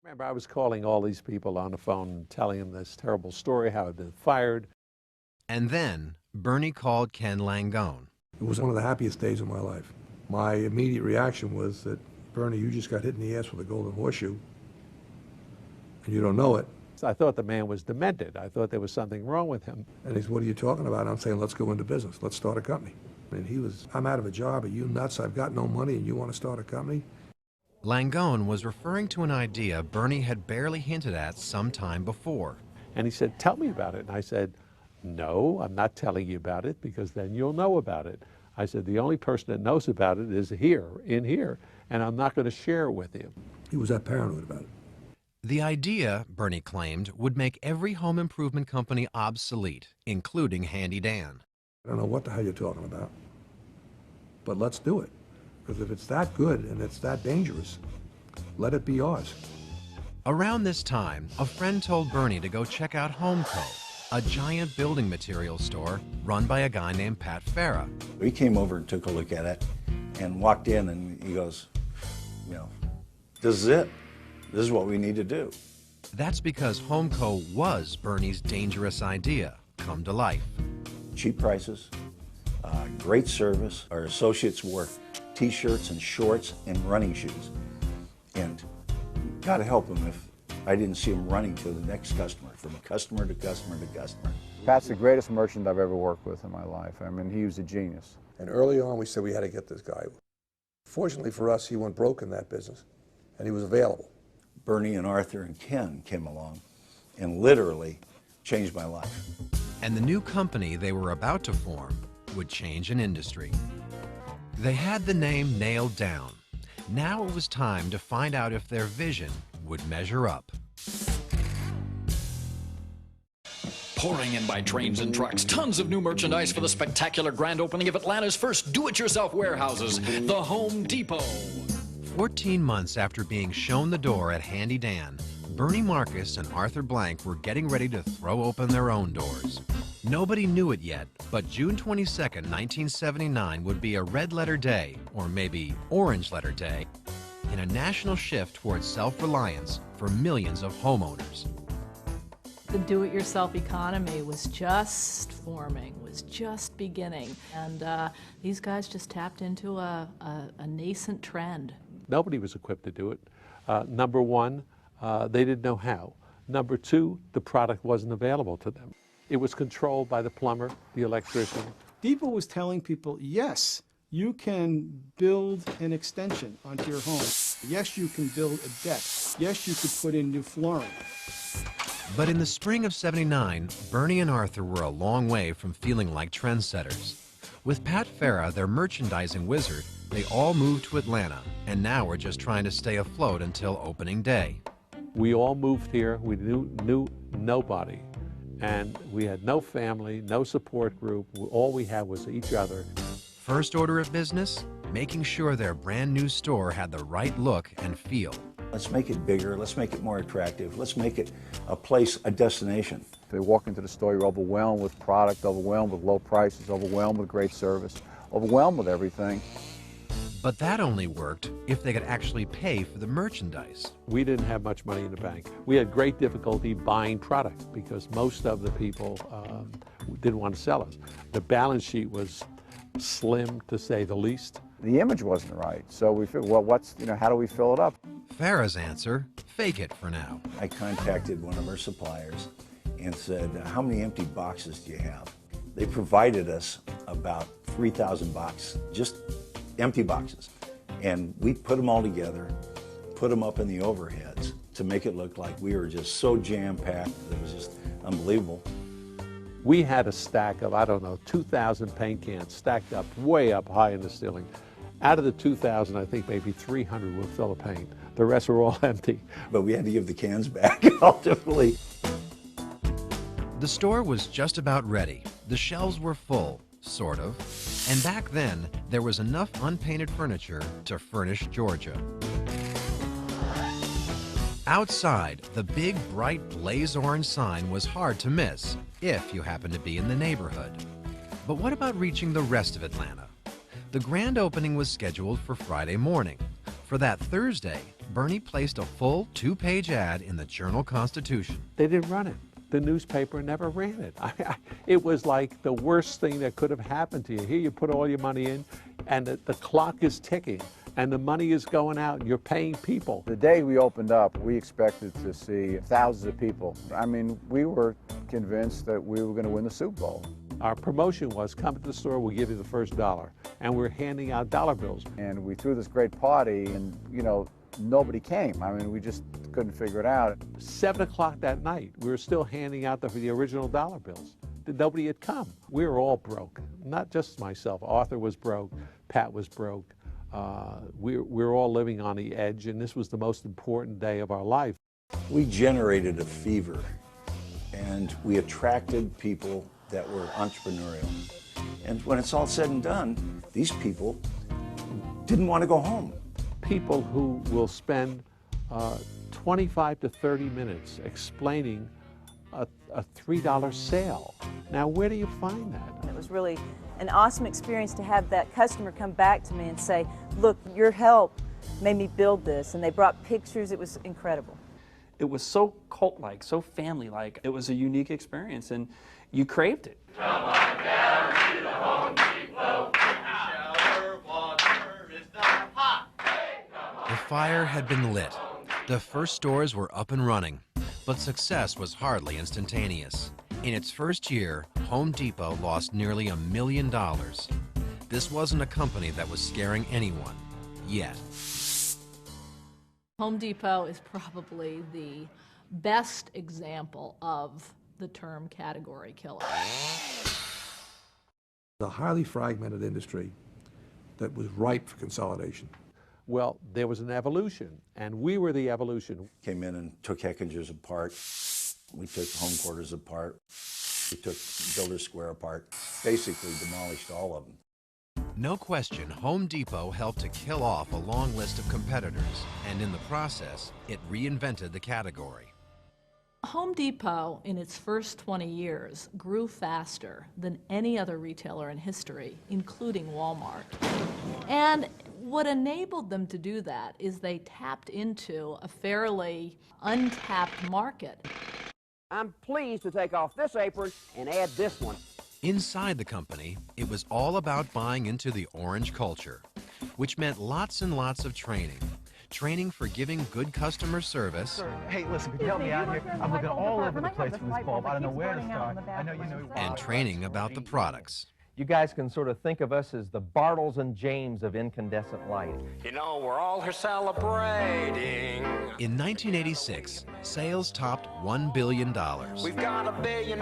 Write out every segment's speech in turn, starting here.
Remember, I was calling all these people on the phone and telling them this terrible story, how I'd been fired. And then Bernie called Ken Langone. It was one of the happiest days of my life. My immediate reaction was that, Bernie, you just got hit in the ass with a golden horseshoe, and you don't know it. I thought the man was demented. I thought there was something wrong with him. And he said, what are you talking about? I'm saying, let's go into business. Let's start a company. And he was, I'm out of a job. Are you nuts? I've got no money, and you want to start a company? Langone was referring to an idea Bernie had barely hinted at some time before. And he said, tell me about it. And I said, no, I'm not telling you about it because then you'll know about it. I said, the only person that knows about it is in here, and I'm not going to share it with you. He was that paranoid about it. The idea, Bernie claimed, would make every home improvement company obsolete, including Handy Dan. I don't know what the hell you're talking about, but let's do it. Because if it's that good and it's that dangerous, let it be ours. Around this time, a friend told Bernie to go check out Homeco, a giant building materials store run by a guy named Pat Farah. We came over and took a look at it and walked in, and he goes, this is it. This is what we need to do. That's because Homeco was Bernie's dangerous idea come to life. Cheap prices, great service. Our associates wore T-shirts and shorts and running shoes. And God help them if I didn't see them running to the next customer, from customer to customer to customer. Pat's the greatest merchant I've ever worked with in my life. I mean, he was a genius. And early on, we said we had to get this guy. Fortunately for us, he went broke in that business, and he was available. Bernie and Arthur and Ken came along and literally changed my life. And the new company they were about to form would change an industry. They had the name nailed down. Now it was time to find out if their vision would measure up. Pouring in by trains and trucks, tons of new merchandise for the spectacular grand opening of Atlanta's first do-it-yourself warehouses, the Home Depot. 14 months after being shown the door at Handy Dan, Bernie Marcus and Arthur Blank were getting ready to throw open their own doors. Nobody knew it yet, but June 22nd, 1979 would be a red letter day, or maybe orange letter day, in a national shift towards self-reliance for millions of homeowners. The do-it-yourself economy was just forming, was just beginning, and these guys just tapped into a nascent trend. Nobody was equipped to do it. Number one, they didn't know how. Number two, the product wasn't available to them. It was controlled by the plumber, the electrician. Depot was telling people, yes, you can build an extension onto your home. Yes, you can build a deck. Yes, you could put in new flooring. But in the spring of '79, Bernie and Arthur were a long way from feeling like trendsetters. With Pat Farah, their merchandising wizard, they all moved to Atlanta, and now we're just trying to stay afloat until opening day. We all moved here. We knew nobody. And we had no family, no support group. All we had was each other. First order of business, making sure their brand new store had the right look and feel. Let's make it bigger. Let's make it more attractive. Let's make it a place, a destination. If they walk into the store, you're overwhelmed with product, overwhelmed with low prices, overwhelmed with great service, overwhelmed with everything. But that only worked if they could actually pay for the merchandise. We didn't have much money in the bank. We had great difficulty buying product because most of the people didn't want to sell us. The balance sheet was slim, to say the least. The image wasn't right, so we figured, well, how do we fill it up? Farah's answer, fake it for now. I contacted one of our suppliers and said, how many empty boxes do you have? They provided us about 3,000 boxes, just empty boxes. And we put them all together, put them up in the overheads to make it look like we were just so jam-packed. It was just unbelievable. We had a stack of, 2,000 paint cans stacked up way up high in the ceiling. Out of the 2,000, I think maybe 300 would fill of paint. The rest were all empty. But we had to give the cans back ultimately. The store was just about ready. The shelves were full, sort of. And back then, there was enough unpainted furniture to furnish Georgia. Outside, the big, bright, blaze orange sign was hard to miss if you happened to be in the neighborhood. But what about reaching the rest of Atlanta? The grand opening was scheduled for Friday morning. For that Thursday, Bernie placed a full 2-page ad in the Journal-Constitution. They didn't run it. The newspaper never ran it. It was like the worst thing that could have happened to you. Here you put all your money in, and the clock is ticking, and the money is going out, and you're paying people. The day we opened up, we expected to see thousands of people. I mean, we were convinced that we were going to win the Super Bowl. Our promotion was, come to the store, we'll give you the first $1. And we're handing out dollar bills. And we threw this great party, and, you know, nobody came. I mean, we just couldn't figure it out. 7 o'clock that night, we were still handing out the original dollar bills. Nobody had come. We were all broke, not just myself. Arthur was broke, Pat was broke. We were all living on the edge, and this was the most important day of our life. We generated a fever, and we attracted people that were entrepreneurial. And when it's all said and done, these people didn't want to go home. People who will spend 25 to 30 minutes explaining a $3 sale. Now, where do you find that? It was really an awesome experience to have that customer come back to me and say, look, your help made me build this, and they brought pictures. It was incredible. It was so cult-like, so family-like. It was a unique experience, and you craved it. The fire had been lit. The first stores were up and running, but success was hardly instantaneous. In its first year, Home Depot lost nearly $1 million. This wasn't a company that was scaring anyone, yet. Home Depot is probably the best example of the term category killer. A highly fragmented industry that was ripe for consolidation. Well, there was an evolution, and we were the evolution. Came in and took Heckinger's apart. We took Home Quarters apart. We took Builders Square apart. Basically demolished all of them. No question, Home Depot helped to kill off a long list of competitors, and in the process, it reinvented the category. Home Depot, in its first 20 years, grew faster than any other retailer in history, including Walmart. And what enabled them to do that is they tapped into a fairly untapped market. I'm pleased to take off this apron and add this one. Inside the company, it was all about buying into the orange culture, which meant lots and lots of training. Training for giving good customer service. Sir, hey, listen, could you help me out here? I'm looking all over the place for this bulb. I don't know where to start. I know you know. And training about the products. You guys can sort of think of us as the Bartles and James of incandescent light. You know, we're all here celebrating. In 1986, sales topped $1 billion. We've got $1 billion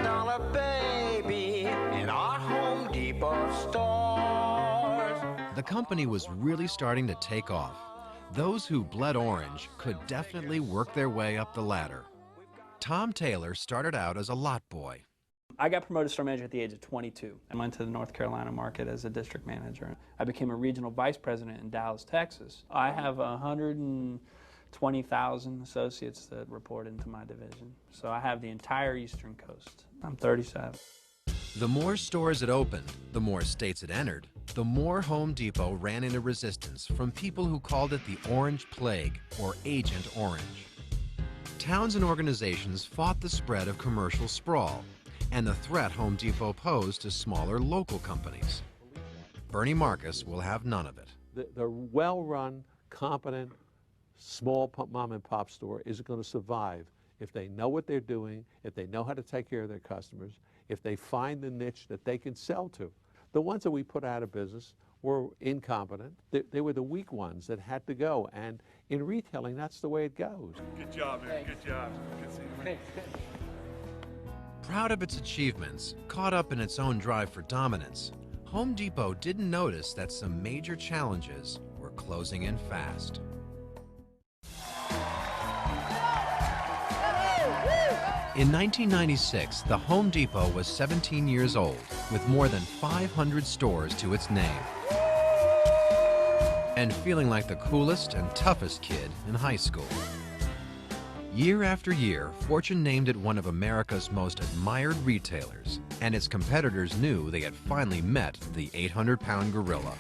baby in our Home Depot stores. The company was really starting to take off. Those who bled orange could definitely work their way up the ladder. Tom Taylor started out as a lot boy. I got promoted to store manager at the age of 22. I went to the North Carolina market as a district manager. I became a regional vice president in Dallas, Texas. I have 120,000 associates that report into my division. So I have the entire Eastern Coast. I'm 37. The more stores it opened, the more states it entered, the more Home Depot ran into resistance from people who called it the Orange Plague or Agent Orange. Towns and organizations fought the spread of commercial sprawl and the threat Home Depot posed to smaller local companies. Bernie Marcus will have none of it. The well-run, competent, small mom-and-pop store is going to survive if they know what they're doing, if they know how to take care of their customers, if they find the niche that they can sell to. The ones that we put out of business were incompetent. They were the weak ones that had to go, and in retailing, that's the way it goes. Good job, man. Good job. Good seeing you. Proud of its achievements, caught up in its own drive for dominance, Home Depot didn't notice that some major challenges were closing in fast. In 1996, the Home Depot was 17 years old, with more than 500 stores to its name. And feeling like the coolest and toughest kid in high school. Year after year, Fortune named it one of America's most admired retailers, and its competitors knew they had finally met the 800-pound gorilla.